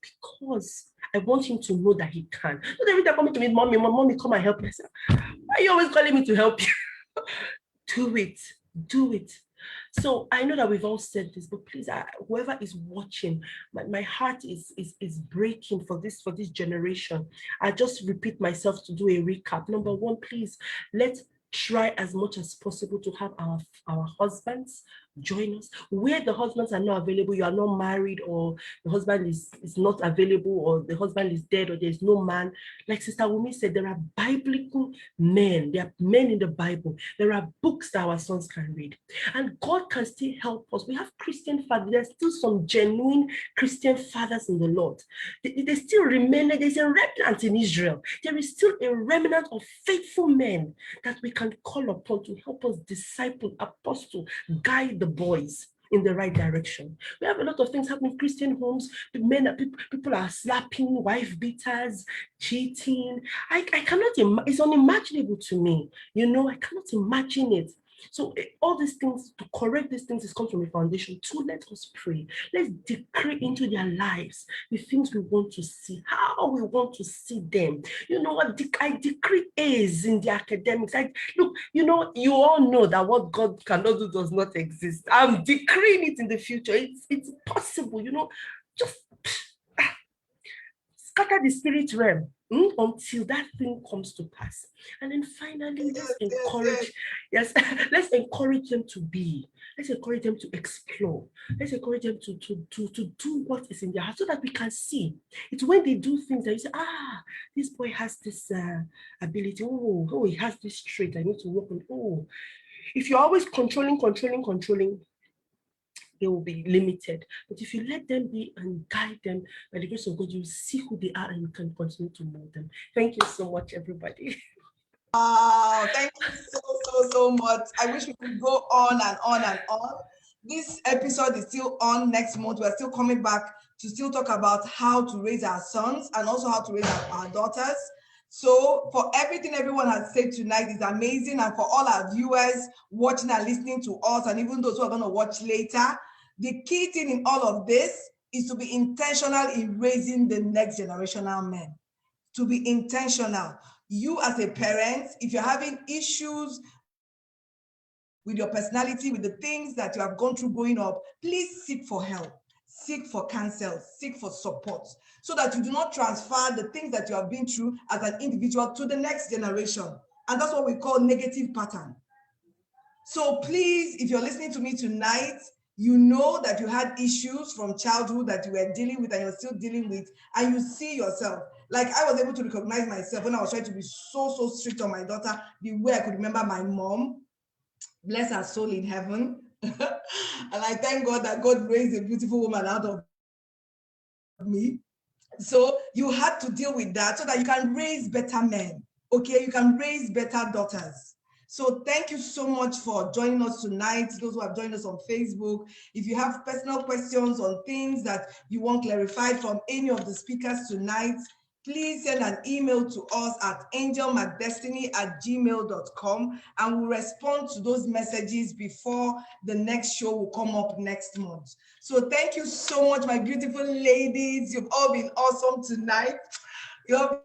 Because I want him to know that he can. Not every time coming to me, Mommy, come and help me. I say, why are you always calling me to help you? Do it. So I know that we've all said this, but please, whoever is watching, my heart is breaking for this generation. I just repeat myself to do a recap. Number one, please, let's try as much as possible to have our husbands join us. Where the husbands are not available, you are not married, or the husband is not available, or the husband is dead, or there's no man. Like Sister Wumi said, there are biblical men. There are men in the Bible. There are books that our sons can read. And God can still help us. We have Christian fathers. There's still some genuine Christian fathers in the Lord. They still remain. There's a remnant in Israel. There is still a remnant of faithful men that we can call upon to help us disciple, apostle, guide the boys in the right direction. We have a lot of things happening in Christian homes. People are slapping, wife beaters, cheating. I cannot imagine. It's unimaginable to me. I cannot imagine it. So all these things, to correct these things, is come from a foundation. Two, let us pray. Let's decree into their lives the things we want to see, how we want to see them. You know what? I decree A's in the academics. Look, you all know that what God cannot do does not exist. I'm decreeing it in the future. It's possible, just scatter the spirit realm until that thing comes to pass. And then finally, let's encourage them to be. Let's encourage them to explore. Let's encourage them to do what is in their heart, so that we can see. It's when they do things that you say, this boy has this ability. Oh, he has this trait. I need to work on. Oh, if you're always controlling, they will be limited. But if you let them be and guide them by the grace of God, you see who they are and you can continue to mold them. Thank you so much, everybody. Wow, thank you so much. I wish we could go on and on and on. This episode is still on next month. We're still coming back to still talk about how to raise our sons and also how to raise our daughters. So for everything everyone has said tonight is amazing. And for all our viewers watching and listening to us, and even those who are going to watch later, the key thing in all of this is to be intentional in raising the next generational men. To be intentional. You as a parent, if you're having issues with your personality, with the things that you have gone through growing up, please seek for help, seek for counsel, seek for support, so that you do not transfer the things that you have been through as an individual to the next generation. And that's what we call negative pattern. So please, if you're listening to me tonight, you know that you had issues from childhood that you were dealing with and you're still dealing with, and you see yourself. Like I was able to recognize myself when I was trying to be so strict on my daughter, the way I could remember my mom, bless her soul in heaven. And I thank God that God raised a beautiful woman out of me. So you had to deal with that so that you can raise better men, okay? You can raise better daughters. So thank you so much for joining us tonight, those who have joined us on Facebook. If you have personal questions on things that you want clarified from any of the speakers tonight, please send an email to us at angelmcdestiny@gmail.com, and we'll respond to those messages before the next show will come up next month. So thank you so much, my beautiful ladies. You've all been awesome tonight. You've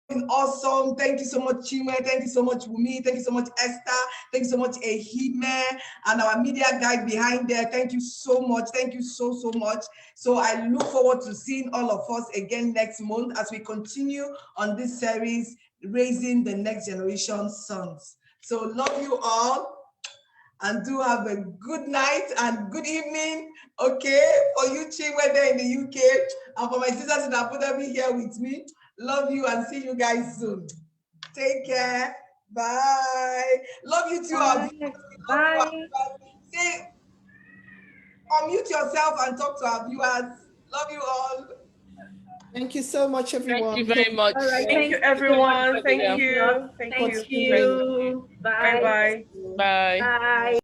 been awesome. Thank you so much, Chinwe. Thank you so much, Wumi. Thank you so much, Esther. Thank you so much, Ehime, and our media guy behind there. Thank you so much. Thank you so much. So I look forward to seeing all of us again next month as we continue on this series, Raising the Next Generation Sons. So love you all, and do have a good night and good evening, okay? For you, Chinwe, there in the UK, and for my sisters in Abu Dhabi here with me. Love you and see you guys soon. Take care. Bye. Love you too. Bye. Say, unmute yourself and talk to our viewers. Love you all. Thank you so much, everyone. Thank you very much. All right. Thank you, everyone. Thank you. Thank you. Bye. Bye-bye. Bye. Bye.